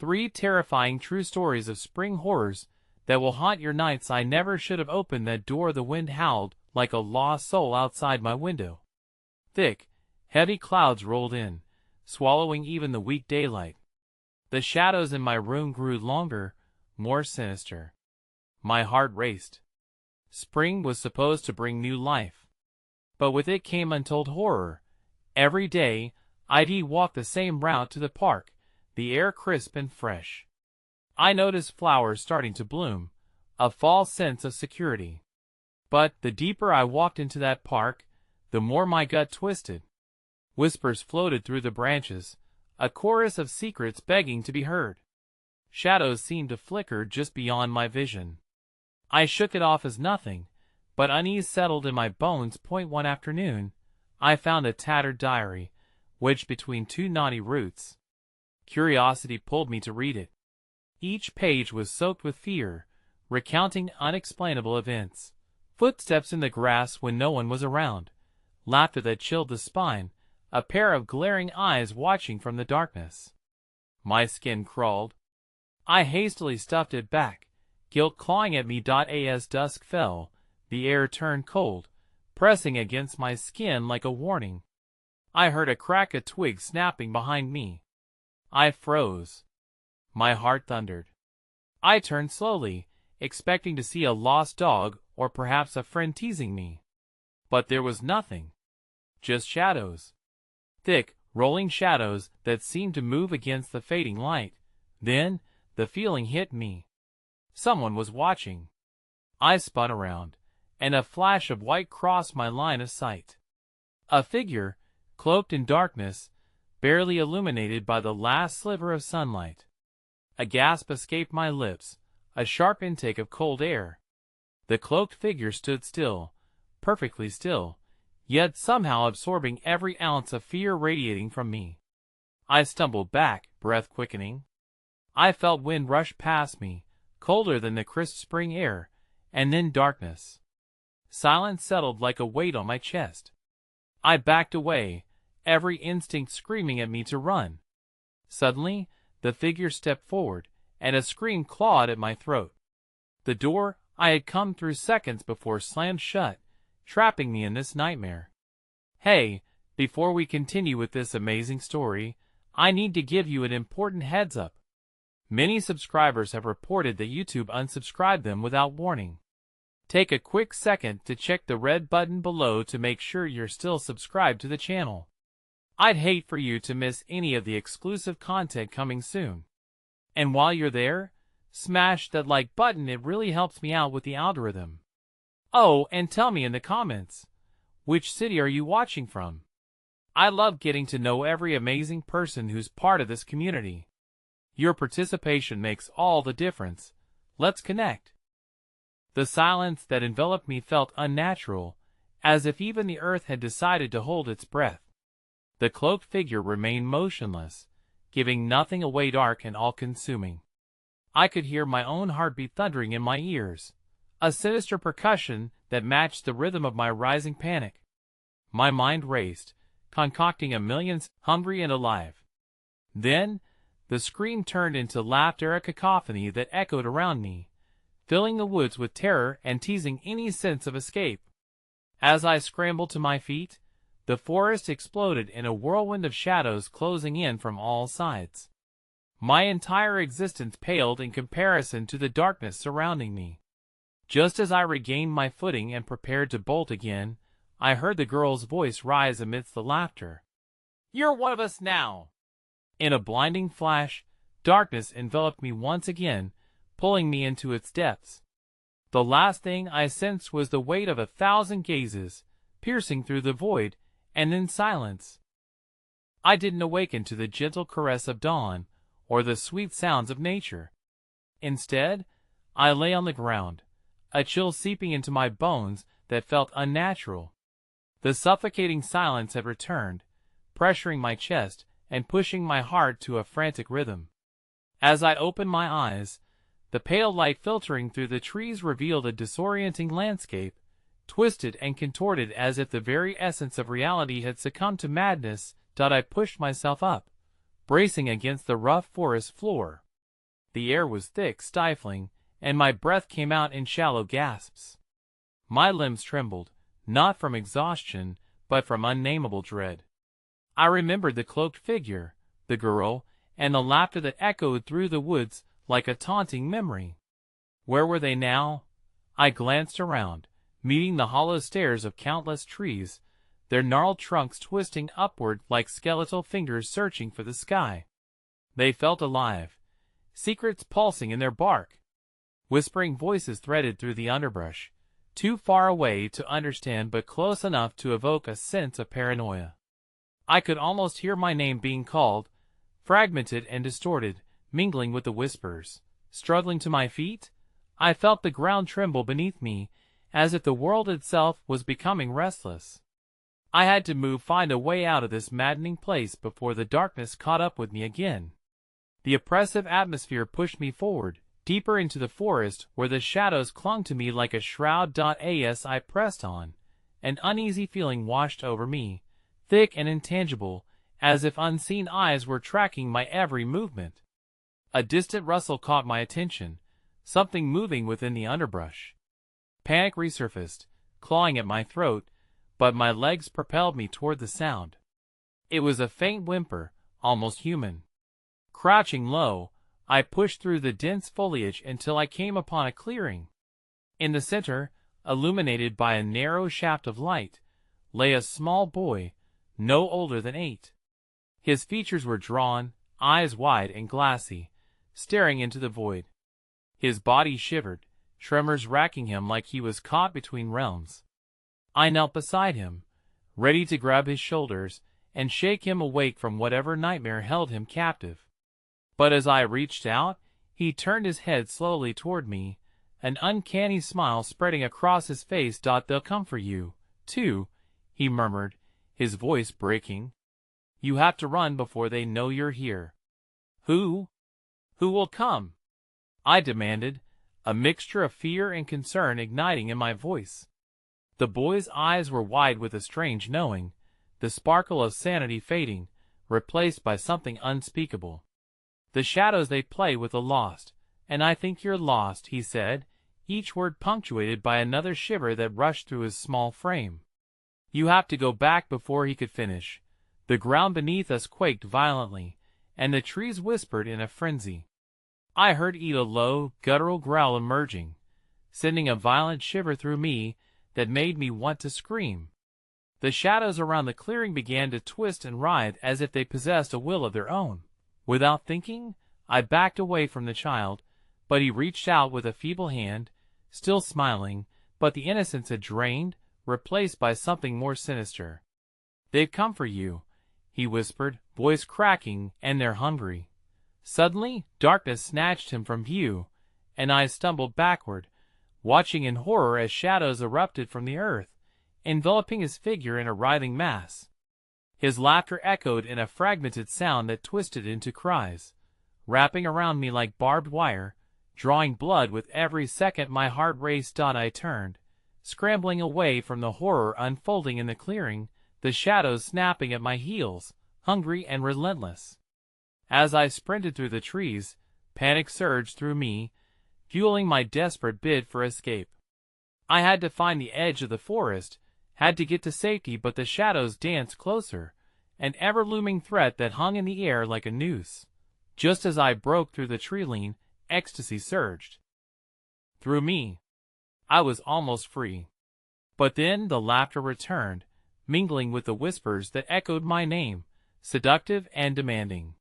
3 terrifying true stories of spring horrors that will haunt your nights. I never should have opened that door. The wind howled like a lost soul outside my window. Thick, heavy clouds rolled in, swallowing even the weak daylight. The shadows in my room grew longer, more sinister. My heart raced. Spring was supposed to bring new life, but with it came untold horror. Every day, I'd walk the same route to the park, the air crisp and fresh. I noticed flowers starting to bloom, a false sense of security. But the deeper I walked into that park, the more my gut twisted. Whispers floated through the branches, a chorus of secrets begging to be heard. Shadows seemed to flicker just beyond my vision. I shook it off as nothing, but unease settled in my bones. One afternoon, I found a tattered diary, wedged between 2 knotty roots. Curiosity pulled me to read it. Each page was soaked with fear, recounting unexplainable events. Footsteps in the grass when no one was around, laughter that chilled the spine, a pair of glaring eyes watching from the darkness. My skin crawled. I hastily stuffed it back, guilt clawing at me. As dusk fell, the air turned cold, pressing against my skin like a warning. I heard a crack of twigs snapping behind me. I froze. My heart thundered. I turned slowly, expecting to see a lost dog or perhaps a friend teasing me. But there was nothing. Just shadows. Thick, rolling shadows that seemed to move against the fading light. Then, the feeling hit me. Someone was watching. I spun around, and a flash of white crossed my line of sight. A figure, cloaked in darkness, barely illuminated by the last sliver of sunlight. A gasp escaped my lips, a sharp intake of cold air. The cloaked figure stood still, perfectly still, yet somehow absorbing every ounce of fear radiating from me. I stumbled back, breath quickening. I felt wind rush past me, colder than the crisp spring air, and then darkness. Silence settled like a weight on my chest. I backed away, every instinct screaming at me to run. Suddenly, the figure stepped forward, and a scream clawed at my throat. The door I had come through seconds before slammed shut, trapping me in this nightmare. Hey, before we continue with this amazing story, I need to give you an important heads up. Many subscribers have reported that YouTube unsubscribed them without warning. Take a quick second to check the red button below to make sure you're still subscribed to the channel. I'd hate for you to miss any of the exclusive content coming soon. And while you're there, smash that like button. It really helps me out with the algorithm. Oh, and tell me in the comments, which city are you watching from? I love getting to know every amazing person who's part of this community. Your participation makes all the difference. Let's connect. The silence that enveloped me felt unnatural, as if even the earth had decided to hold its breath. The cloaked figure remained motionless, giving nothing away, dark and all-consuming. I could hear my own heartbeat thundering in my ears, a sinister percussion that matched the rhythm of my rising panic. My mind raced, concocting a million, hungry and alive. Then, the scream turned into laughter, a cacophony that echoed around me, filling the woods with terror and teasing any sense of escape. As I scrambled to my feet, the forest exploded in a whirlwind of shadows closing in from all sides. My entire existence paled in comparison to the darkness surrounding me. Just as I regained my footing and prepared to bolt again, I heard the girl's voice rise amidst the laughter. "You're one of us now!" In a blinding flash, darkness enveloped me once again, pulling me into its depths. The last thing I sensed was the weight of 1,000 gazes, piercing through the void, and then silence. I didn't awaken to the gentle caress of dawn, or the sweet sounds of nature. Instead, I lay on the ground, a chill seeping into my bones that felt unnatural. The suffocating silence had returned, pressuring my chest and pushing my heart to a frantic rhythm. As I opened my eyes, the pale light filtering through the trees revealed a disorienting landscape, twisted and contorted as if the very essence of reality had succumbed to madness. I pushed myself up, bracing against the rough forest floor. The air was thick, stifling, and my breath came out in shallow gasps. My limbs trembled, not from exhaustion, but from unnameable dread. I remembered the cloaked figure, the girl, and the laughter that echoed through the woods like a taunting memory. Where were they now? I glanced around, meeting the hollow stares of countless trees, their gnarled trunks twisting upward like skeletal fingers searching for the sky. They felt alive, secrets pulsing in their bark. Whispering voices threaded through the underbrush, too far away to understand but close enough to evoke a sense of paranoia. I could almost hear my name being called, fragmented and distorted, mingling with the whispers. Struggling to my feet, I felt the ground tremble beneath me, as if the world itself was becoming restless. I had to move, find a way out of this maddening place before the darkness caught up with me again. The oppressive atmosphere pushed me forward, deeper into the forest where the shadows clung to me like a shroud. As I pressed on, an uneasy feeling washed over me, thick and intangible, as if unseen eyes were tracking my every movement. A distant rustle caught my attention, something moving within the underbrush. Panic resurfaced, clawing at my throat, but my legs propelled me toward the sound. It was a faint whimper, almost human. Crouching low, I pushed through the dense foliage until I came upon a clearing. In the center, illuminated by a narrow shaft of light, lay a small boy, no older than 8. His features were drawn, eyes wide and glassy, staring into the void. His body shivered, tremors racking him like he was caught between realms. I knelt beside him, ready to grab his shoulders and shake him awake from whatever nightmare held him captive. But as I reached out, he turned his head slowly toward me, an uncanny smile spreading across his face. "They'll come for you, too," he murmured, his voice breaking. "You have to run before they know you're here." Who will come?" I demanded, a mixture of fear and concern igniting in my voice. The boy's eyes were wide with a strange knowing, the sparkle of sanity fading, replaced by something unspeakable. "The shadows, they play with the lost, and I think you're lost," he said, each word punctuated by another shiver that rushed through his small frame. "You have to go back." Before he could finish, the ground beneath us quaked violently, and the trees whispered in a frenzy. I heard a low, guttural growl emerging, sending a violent shiver through me that made me want to scream. The shadows around the clearing began to twist and writhe as if they possessed a will of their own. Without thinking, I backed away from the child, but he reached out with a feeble hand, still smiling, but the innocence had drained, replaced by something more sinister. "They've come for you," he whispered, voice cracking, "and they're hungry." Suddenly, darkness snatched him from view, and I stumbled backward, watching in horror as shadows erupted from the earth, enveloping his figure in a writhing mass. His laughter echoed in a fragmented sound that twisted into cries, wrapping around me like barbed wire, drawing blood with every second my heart raced. I turned, scrambling away from the horror unfolding in the clearing, the shadows snapping at my heels, hungry and relentless. As I sprinted through the trees, panic surged through me, fueling my desperate bid for escape. I had to find the edge of the forest, had to get to safety, but the shadows danced closer, an ever-looming threat that hung in the air like a noose. Just as I broke through the tree-line, ecstasy surged through me. I was almost free. But then the laughter returned, mingling with the whispers that echoed my name, seductive and demanding.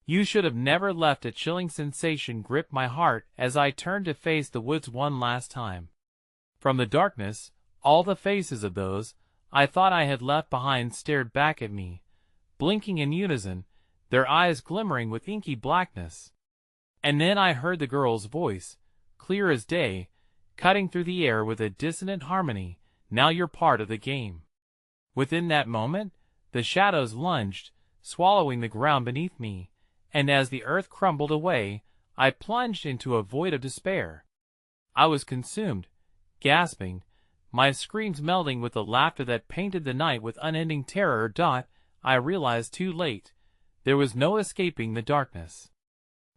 "You should have never left." A chilling sensation gripped my heart as I turned to face the woods one last time. From the darkness, all the faces of those I thought I had left behind stared back at me, blinking in unison, their eyes glimmering with inky blackness. And then I heard the girl's voice, clear as day, cutting through the air with a dissonant harmony, "Now you're part of the game." Within that moment, the shadows lunged, swallowing the ground beneath me, and as the earth crumbled away, I plunged into a void of despair. I was consumed, gasping, my screams melding with the laughter that painted the night with unending terror. I realized too late, there was no escaping the darkness.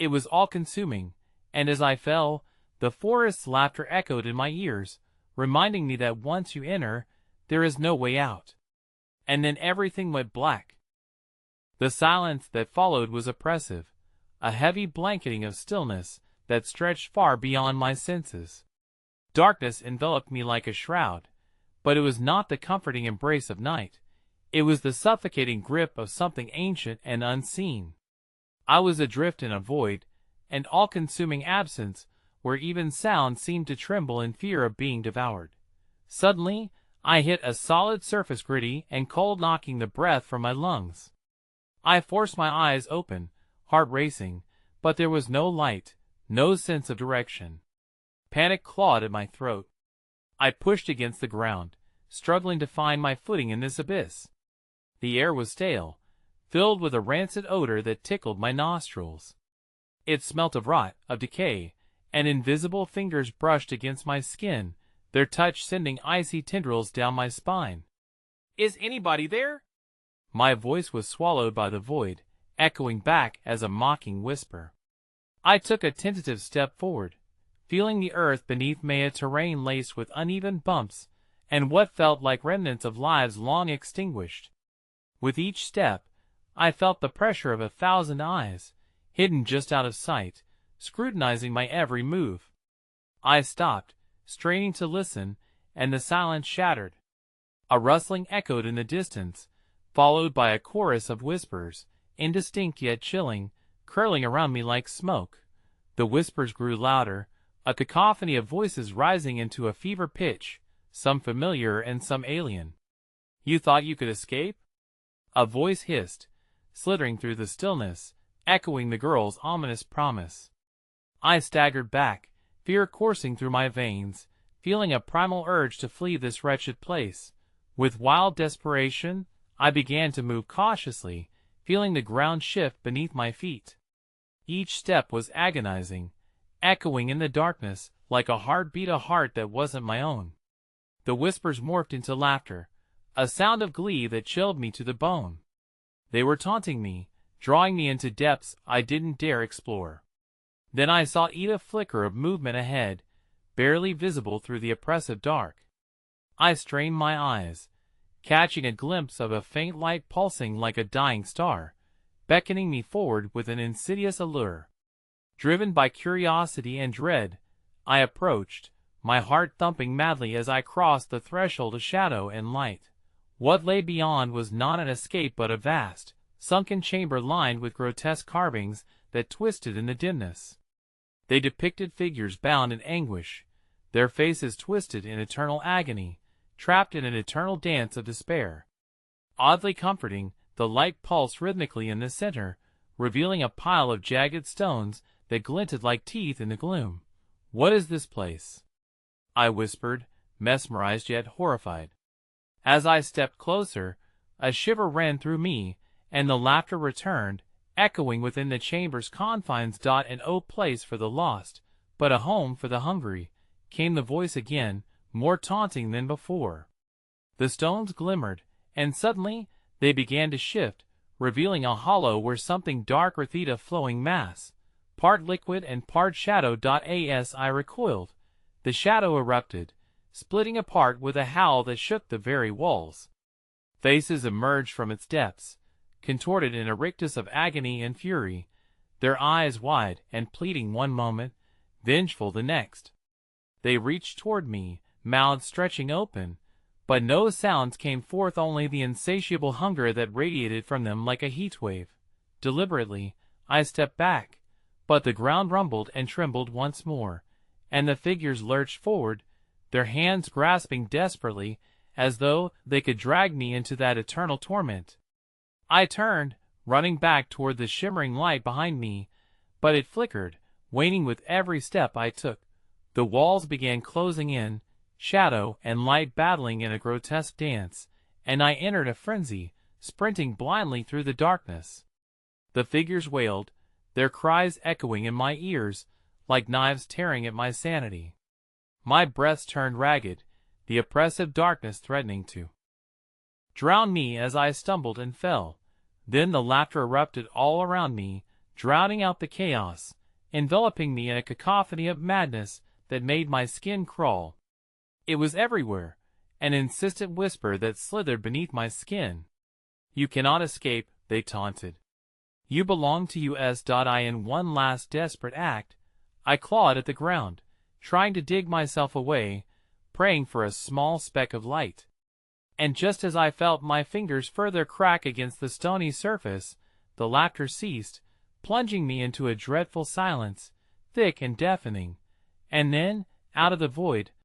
It was all-consuming, and as I fell, the forest's laughter echoed in my ears, reminding me that once you enter, there is no way out. And then everything went black. The silence that followed was oppressive, a heavy blanketing of stillness that stretched far beyond my senses. Darkness enveloped me like a shroud, but it was not the comforting embrace of night. It was the suffocating grip of something ancient and unseen. I was adrift in a void, an all-consuming absence, where even sound seemed to tremble in fear of being devoured. Suddenly, I hit a solid surface, gritty and cold, knocking the breath from my lungs. I forced my eyes open, heart racing, but there was no light, no sense of direction. Panic clawed at my throat. I pushed against the ground, struggling to find my footing in this abyss. The air was stale, filled with a rancid odor that tickled my nostrils. It smelt of rot, of decay, and invisible fingers brushed against my skin, their touch sending icy tendrils down my spine. "Is anybody there?" My voice was swallowed by the void, echoing back as a mocking whisper. I took a tentative step forward, feeling the earth beneath me, a terrain laced with uneven bumps and what felt like remnants of lives long extinguished. With each step, I felt the pressure of 1,000 eyes, hidden just out of sight, scrutinizing my every move. I stopped, straining to listen, and the silence shattered. A rustling echoed in the distance, followed by a chorus of whispers, indistinct yet chilling, curling around me like smoke. The whispers grew louder, a cacophony of voices rising into a fever pitch, some familiar and some alien. "You thought you could escape?" A voice hissed, slithering through the stillness, echoing the girl's ominous promise. I staggered back, fear coursing through my veins, feeling a primal urge to flee this wretched place. With wild desperation, I began to move cautiously, feeling the ground shift beneath my feet. Each step was agonizing, echoing in the darkness like a heartbeat, a heart that wasn't my own. The whispers morphed into laughter, a sound of glee that chilled me to the bone. They were taunting me, drawing me into depths I didn't dare explore. Then I saw a flicker of movement ahead, barely visible through the oppressive dark. I strained my eyes, catching a glimpse of a faint light pulsing like a dying star, beckoning me forward with an insidious allure. Driven by curiosity and dread, I approached, my heart thumping madly as I crossed the threshold of shadow and light. What lay beyond was not an escape but a vast, sunken chamber lined with grotesque carvings that twisted in the dimness. They depicted figures bound in anguish, their faces twisted in eternal agony, trapped in an eternal dance of despair. Oddly comforting, the light pulsed rhythmically in the center, revealing a pile of jagged stones that glinted like teeth in the gloom. "What is this place?" I whispered, mesmerized yet horrified. As I stepped closer, a shiver ran through me, and the laughter returned, echoing within the chamber's confines. "An O place for the lost, but a home for the hungry," came the voice again, more taunting than before. The stones glimmered, and suddenly they began to shift, revealing a hollow where something dark writhed, a flowing mass, part liquid and part shadow. As I recoiled, the shadow erupted, splitting apart with a howl that shook the very walls. Faces emerged from its depths, contorted in a rictus of agony and fury, their eyes wide and pleading one moment, vengeful the next. They reached toward me, mouths stretching open, but no sounds came forth, only the insatiable hunger that radiated from them like a heatwave. Deliberately, I stepped back, but the ground rumbled and trembled once more, and the figures lurched forward, their hands grasping desperately, as though they could drag me into that eternal torment. I turned, running back toward the shimmering light behind me, but it flickered, waning with every step I took. The walls began closing in, shadow and light battling in a grotesque dance, and I entered a frenzy, sprinting blindly through the darkness. The figures wailed, their cries echoing in my ears like knives tearing at my sanity. My breath turned ragged, the oppressive darkness threatening to drown me as I stumbled and fell. Then the laughter erupted all around me, drowning out the chaos, enveloping me in a cacophony of madness that made my skin crawl. It was everywhere, an insistent whisper that slithered beneath my skin. "You cannot escape," they taunted. "You belong to us." In one last desperate act, I clawed at the ground, trying to dig myself away, praying for a small speck of light. And just as I felt my fingers further crack against the stony surface, the laughter ceased, plunging me into a dreadful silence, thick and deafening. And then, out of the void,